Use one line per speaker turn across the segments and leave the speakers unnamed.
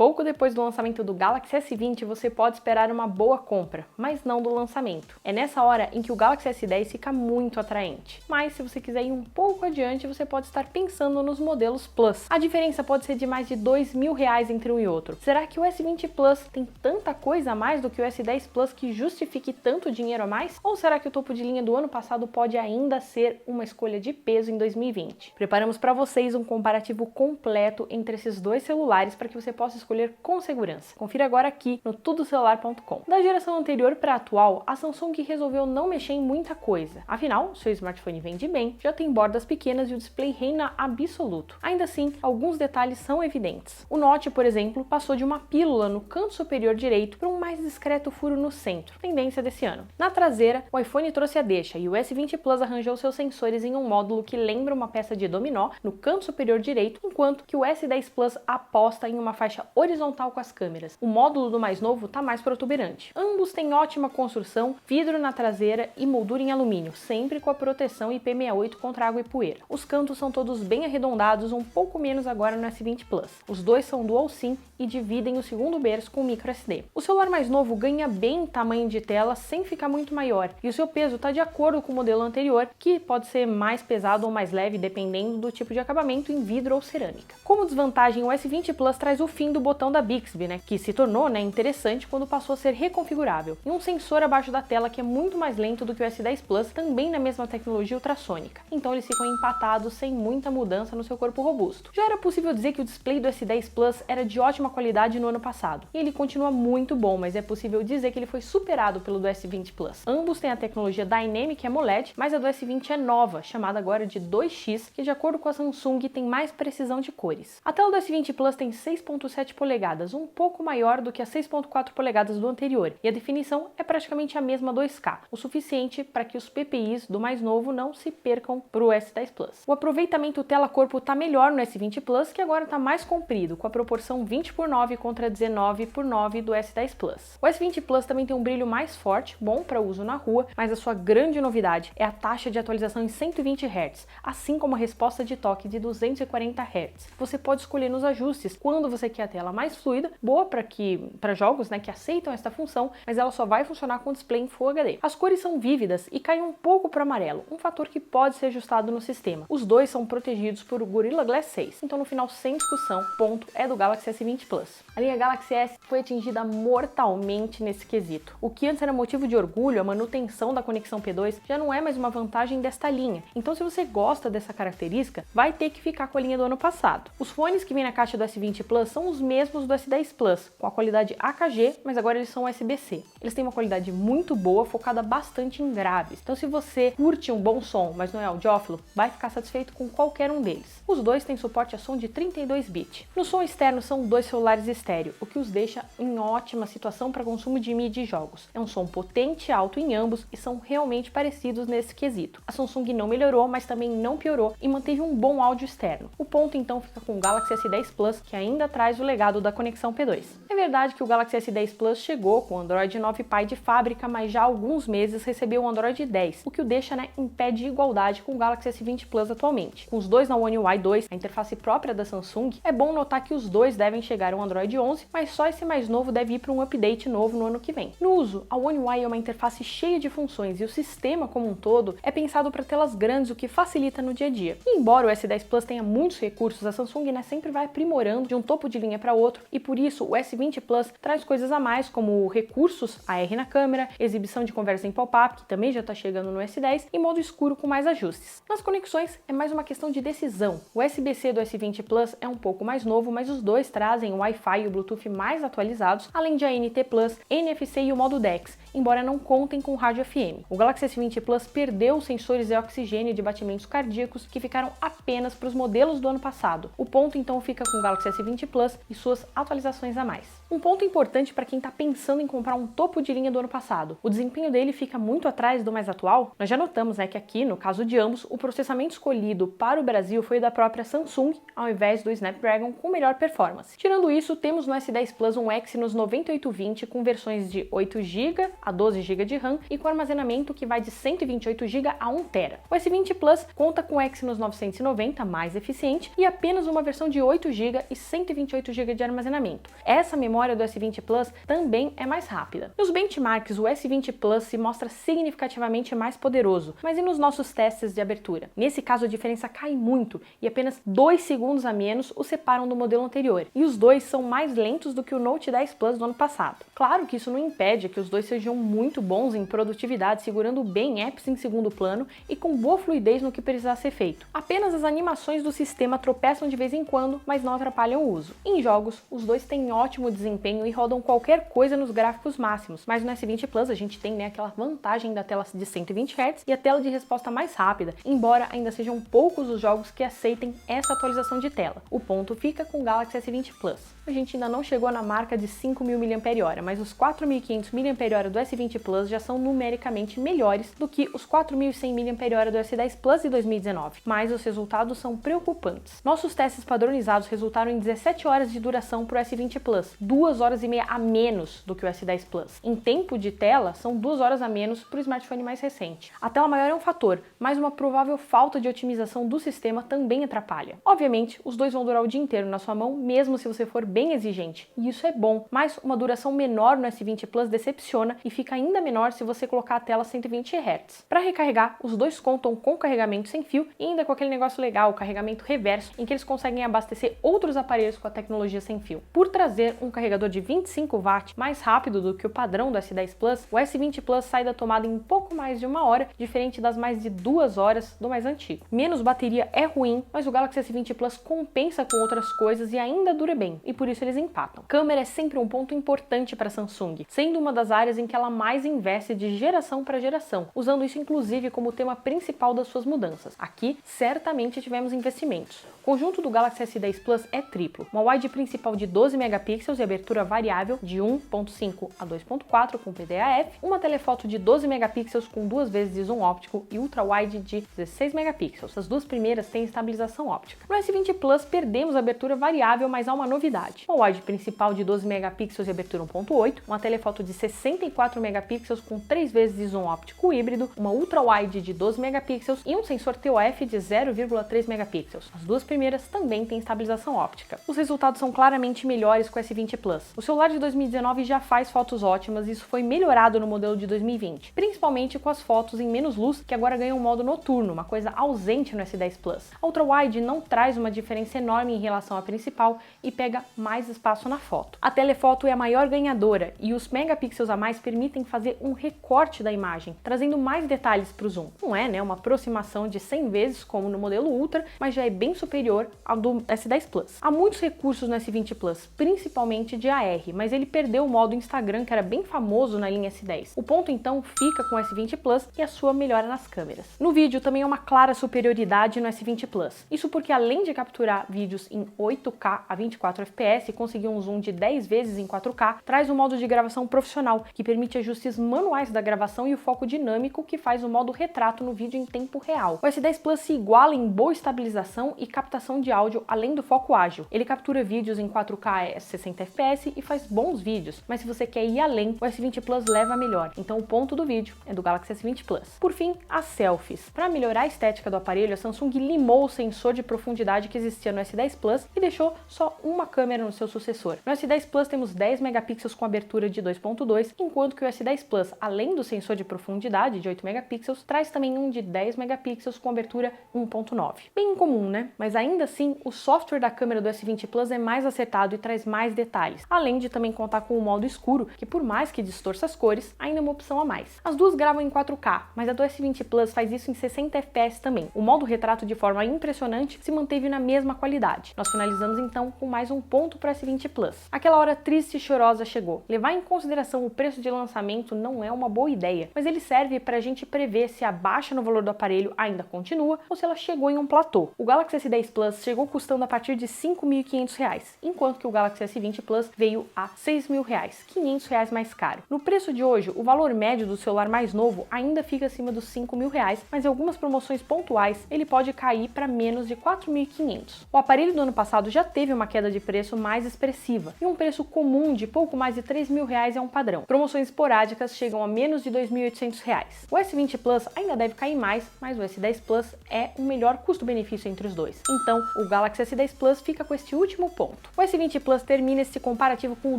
Pouco depois do lançamento do Galaxy S20, você pode esperar uma boa compra, mas não do lançamento. É nessa hora em que o Galaxy S10 fica muito atraente. Mas se você quiser ir um pouco adiante, você pode estar pensando nos modelos Plus. A diferença pode ser de mais de R$2.000 entre um e outro. Será que o S20 Plus tem tanta coisa a mais do que o S10 Plus que justifique tanto dinheiro a mais? Ou será que o topo de linha do ano passado pode ainda ser uma escolha de peso em 2020? Preparamos para vocês um comparativo completo entre esses dois celulares para que você possa escolher com segurança. Confira agora aqui no tudocelular.com. Da geração anterior para a atual, a Samsung resolveu não mexer em muita coisa. Afinal, seu smartphone vende bem, já tem bordas pequenas e o display reina absoluto. Ainda assim, alguns detalhes são evidentes. O Note, por exemplo, passou de uma pílula no canto superior direito para um mais discreto furo no centro, tendência desse ano. Na traseira, o iPhone trouxe a deixa e o S20 Plus arranjou seus sensores em um módulo que lembra uma peça de dominó no canto superior direito, enquanto que o S10 Plus aposta em uma faixa horizontal com as câmeras. O módulo do mais novo está mais protuberante. Ambos têm ótima construção, vidro na traseira e moldura em alumínio, sempre com a proteção IP68 contra água e poeira. Os cantos são todos bem arredondados, um pouco menos agora no S20 Plus. Os dois são dual SIM e dividem o segundo berço com micro SD. O celular mais novo ganha bem tamanho de tela sem ficar muito maior, e o seu peso está de acordo com o modelo anterior, que pode ser mais pesado ou mais leve dependendo do tipo de acabamento em vidro ou cerâmica. Como desvantagem, o S20 Plus traz o fim do botão da Bixby, que se tornou interessante quando passou a ser reconfigurável, e um sensor abaixo da tela que é muito mais lento do que o S10 Plus, também na mesma tecnologia ultrassônica. Então eles ficam empatados sem muita mudança no seu corpo robusto. Já era possível dizer que o display do S10 Plus era de ótima qualidade no ano passado, e ele continua muito bom, mas é possível dizer que ele foi superado pelo do S20 Plus. Ambos têm a tecnologia Dynamic AMOLED, mas a do S20 é nova, chamada agora de 2X, que de acordo com a Samsung tem mais precisão de cores. A tela do S20 Plus tem 6.7 polegadas, um pouco maior do que as 6.4 polegadas do anterior, e a definição é praticamente a mesma 2K, o suficiente para que os PPIs do mais novo não se percam para o S10 Plus. O aproveitamento tela-corpo está melhor no S20 Plus, que agora está mais comprido, com a proporção 20:9 contra 19:9 do S10 Plus. O S20 Plus também tem um brilho mais forte, bom para uso na rua, mas a sua grande novidade é a taxa de atualização em 120 Hz, assim como a resposta de toque de 240 Hz. Você pode escolher nos ajustes quando você quer a tela mais fluida, boa para jogos que aceitam esta função, mas ela só vai funcionar com display em Full HD. As cores são vívidas e caem um pouco para amarelo, um fator que pode ser ajustado no sistema. Os dois são protegidos por Gorilla Glass 6, então no final, sem discussão, ponto é do Galaxy S20 Plus. A linha Galaxy S foi atingida mortalmente nesse quesito. O que antes era motivo de orgulho, a manutenção da conexão P2, já não é mais uma vantagem desta linha. Então se você gosta dessa característica, vai ter que ficar com a linha do ano passado. Os fones que vêm na caixa do S20 Plus são os mesmos do S10 Plus, com a qualidade AKG, mas agora eles são USB-C. Eles têm uma qualidade muito boa, focada bastante em graves. Então se você curte um bom som, mas não é audiófilo, vai ficar satisfeito com qualquer um deles. Os dois têm suporte a som de 32 bit. No som externo são dois celulares estéreo, o que os deixa em ótima situação para consumo de mídia e jogos. É um som potente e alto em ambos e são realmente parecidos nesse quesito. A Samsung não melhorou, mas também não piorou e manteve um bom áudio externo. O ponto então fica com o Galaxy S10 Plus, que ainda traz o legado da conexão P2. É verdade que o Galaxy S10 Plus chegou com o Android 9 Pie de fábrica, mas já há alguns meses recebeu o Android 10, o que o deixa em pé de igualdade com o Galaxy S20 Plus atualmente. Com os dois na One UI 2, a interface própria da Samsung, é bom notar que os dois devem chegar ao Android 11, mas só esse mais novo deve ir para um update novo no ano que vem. No uso, a One UI é uma interface cheia de funções e o sistema como um todo é pensado para telas grandes, o que facilita no dia a dia. E embora o S10 Plus tenha muitos recursos, a Samsung sempre vai aprimorando de um topo de linha para outro, e por isso o S20 Plus traz coisas a mais, como recursos AR na câmera, exibição de conversa em pop-up, que também já está chegando no S10, e modo escuro com mais ajustes. Nas conexões, é mais uma questão de decisão. O USB-C do S20 Plus é um pouco mais novo, mas os dois trazem o Wi-Fi e o Bluetooth mais atualizados, além de ANT Plus, NFC e o modo DeX, embora não contem com rádio FM. O Galaxy S20 Plus perdeu os sensores de oxigênio e de batimentos cardíacos, que ficaram apenas para os modelos do ano passado. O ponto então fica com o Galaxy S20 Plus e suas atualizações a mais. Um ponto importante para quem está pensando em comprar um topo de linha do ano passado: o desempenho dele fica muito atrás do mais atual. Nós já notamos que aqui, no caso de ambos, o processamento escolhido para o Brasil foi da própria Samsung, ao invés do Snapdragon com melhor performance. Tirando isso, temos no S10 Plus um Exynos 9820 com versões de 8 GB a 12 GB de RAM e com armazenamento que vai de 128 GB a 1 TB. O S20 Plus conta com o Exynos 990 mais eficiente e apenas uma versão de 8 GB e 128 GB GB de armazenamento. Essa memória do S20 Plus também é mais rápida. Nos benchmarks, o S20 Plus se mostra significativamente mais poderoso, mas e nos nossos testes de abertura? Nesse caso, a diferença cai muito e apenas 2 segundos a menos o separam do modelo anterior, e os dois são mais lentos do que o Note 10 Plus do ano passado. Claro que isso não impede que os dois sejam muito bons em produtividade, segurando bem apps em segundo plano e com boa fluidez no que precisar ser feito. Apenas as animações do sistema tropeçam de vez em quando, mas não atrapalham o uso. Em jogos, os dois têm ótimo desempenho e rodam qualquer coisa nos gráficos máximos, mas no S20 Plus a gente tem aquela vantagem da tela de 120 Hz e a tela de resposta mais rápida, embora ainda sejam poucos os jogos que aceitem essa atualização de tela. O ponto fica com o Galaxy S20 Plus. A gente ainda não chegou na marca de 5.000 mAh, mas os 4.500 mAh do S20 Plus já são numericamente melhores do que os 4.100 mAh do S10 Plus de 2019, mas os resultados são preocupantes. Nossos testes padronizados resultaram em 17 horas de duração para o S20 Plus, 2 horas e meia a menos do que o S10 Plus. Em tempo de tela, são 2 horas a menos para o smartphone mais recente. A tela maior é um fator, mas uma provável falta de otimização do sistema também atrapalha. Obviamente, os dois vão durar o dia inteiro na sua mão, mesmo se você for bem exigente, e isso é bom, mas uma duração menor no S20 Plus decepciona e fica ainda menor se você colocar a tela 120 Hz. Para recarregar, os dois contam com carregamento sem fio e ainda com aquele negócio legal, o carregamento reverso, em que eles conseguem abastecer outros aparelhos com a tecnologia sem fio. Por trazer um carregador de 25 watts mais rápido do que o padrão do S10 Plus, o S20 Plus sai da tomada em pouco mais de 1 hora, diferente das mais de 2 horas do mais antigo. Menos bateria é ruim, mas o Galaxy S20 Plus compensa com outras coisas e ainda dura bem, e por isso eles empatam. Câmera é sempre um ponto importante para a Samsung, sendo uma das áreas em que ela mais investe de geração para geração, usando isso inclusive como tema principal das suas mudanças. Aqui, certamente tivemos investimentos. O conjunto do Galaxy S10 Plus é triplo. Uma wide principal de 12 megapixels e abertura variável de 1.5 a 2.4 com PDAF, uma telefoto de 12 megapixels com 2 vezes de zoom óptico e ultra-wide de 16 megapixels. As duas primeiras têm estabilização óptica. No S20 Plus perdemos a abertura variável, mas há uma novidade. Uma wide principal de 12 megapixels e abertura 1.8, uma telefoto de 64 megapixels com 3 vezes de zoom óptico híbrido, uma ultra-wide de 12 megapixels e um sensor TOF de 0,3 megapixels. As duas primeiras também têm estabilização óptica. Os resultados são claramente melhores com o S20 Plus. O celular de 2019 já faz fotos ótimas e isso foi melhorado no modelo de 2020, principalmente com as fotos em menos luz, que agora ganham um modo noturno, uma coisa ausente no S10 Plus. A ultra-wide não traz uma diferença enorme em relação à principal e pega mais espaço na foto. A telefoto é a maior ganhadora e os megapixels a mais permitem fazer um recorte da imagem, trazendo mais detalhes para o zoom. Não é, uma aproximação de 100 vezes como no modelo Ultra, mas já é bem superior ao do S10 Plus. Há muitos recursos no S20 Plus, principalmente de AR, mas ele perdeu o modo Instagram, que era bem famoso na linha S10. O ponto então fica com o S20 Plus e a sua melhora nas câmeras. No vídeo também é uma clara superioridade no S20 Plus. Isso porque além de capturar vídeos em 8K a 24 fps e conseguir um zoom de 10 vezes em 4K, traz um modo de gravação profissional, que permite ajustes manuais da gravação e o foco dinâmico, que faz o modo retrato no vídeo em tempo real. O S10 Plus se iguala em boa estabilização e captação de áudio, além do foco ágil. Ele captura vídeos em 4K a 60 fps e faz bons vídeos, mas se você quer ir além, o S20 Plus leva melhor. Então o ponto do vídeo é do Galaxy S20 Plus. Por fim, as selfies. Para melhorar a estética do aparelho, a Samsung limou o sensor de profundidade que existia no S10 Plus e deixou só uma câmera no seu sucessor. No S10 Plus temos 10 megapixels com abertura de 2.2, enquanto que o S10 Plus, além do sensor de profundidade de 8 megapixels, traz também um de 10 megapixels com abertura 1.9. Bem incomum, né? Mas ainda assim, o software da câmera do S20 Plus é mais acertado e traz mais detalhes, além de também contar com o modo escuro, que por mais que distorça as cores, ainda é uma opção a mais. As duas gravam em 4K, mas a do S20 Plus faz isso em 60 fps também. O modo retrato de forma impressionante se manteve na mesma qualidade. Nós finalizamos então com mais um ponto para o S20 Plus. Aquela hora triste e chorosa chegou. Levar em consideração o preço de lançamento não é uma boa ideia, mas ele serve para a gente prever se a baixa no valor do aparelho ainda continua ou se ela chegou em um platô. O Galaxy S10 Plus chegou custando a partir de R$ 5.500, enquanto que o Galaxy S20 Plus veio a R$ 6.000, R$ 500 mais caro. No preço de hoje, o valor médio do celular mais novo ainda fica acima dos R$ 5.000, mas em algumas promoções pontuais ele pode cair para menos de R$ 4.500. O aparelho do ano passado já teve uma queda de preço mais expressiva, e um preço comum de pouco mais de R$ 3.000 é um padrão. Promoções esporádicas chegam a menos de R$ 2.800. O S20 Plus ainda deve cair mais, mas o S10 Plus é o melhor custo-benefício entre os dois. Então, o Galaxy S10 Plus fica com este último ponto. ponto. O S20 Plus termina esse comparativo com o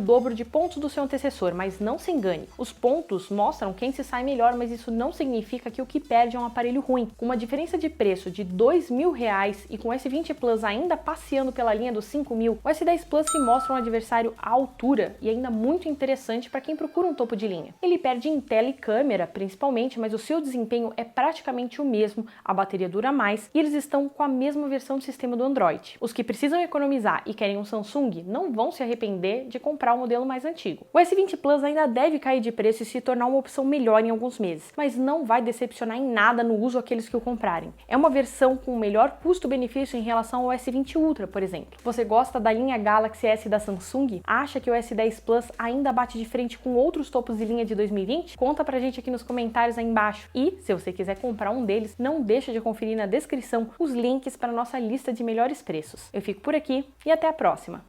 dobro de pontos do seu antecessor, mas não se engane. Os pontos mostram quem se sai melhor, mas isso não significa que o que perde é um aparelho ruim. Com uma diferença de preço de R$2.000 e com o S20 Plus ainda passeando pela linha dos 5.000, o S10 Plus se mostra um adversário à altura e ainda muito interessante para quem procura um topo de linha. Ele perde em tela e câmera, principalmente, mas o seu desempenho é praticamente o mesmo, a bateria dura mais e eles estão com a mesma versão do sistema do Android. Os que precisam economizar e querem um Samsung não vão se arrepender de comprar o modelo mais antigo. O S20 Plus ainda deve cair de preço e se tornar uma opção melhor em alguns meses, mas não vai decepcionar em nada no uso aqueles que o comprarem. É uma versão com melhor custo-benefício em relação ao S20 Ultra, por exemplo. Você gosta da linha Galaxy S da Samsung? Acha que o S10 Plus ainda bate de frente com outros topos de linha de 2020? Conta pra gente aqui nos comentários aí embaixo. E, se você quiser comprar um deles, não deixa de conferir na descrição os links para nossa lista de melhores preços. Eu fico por aqui e até a próxima!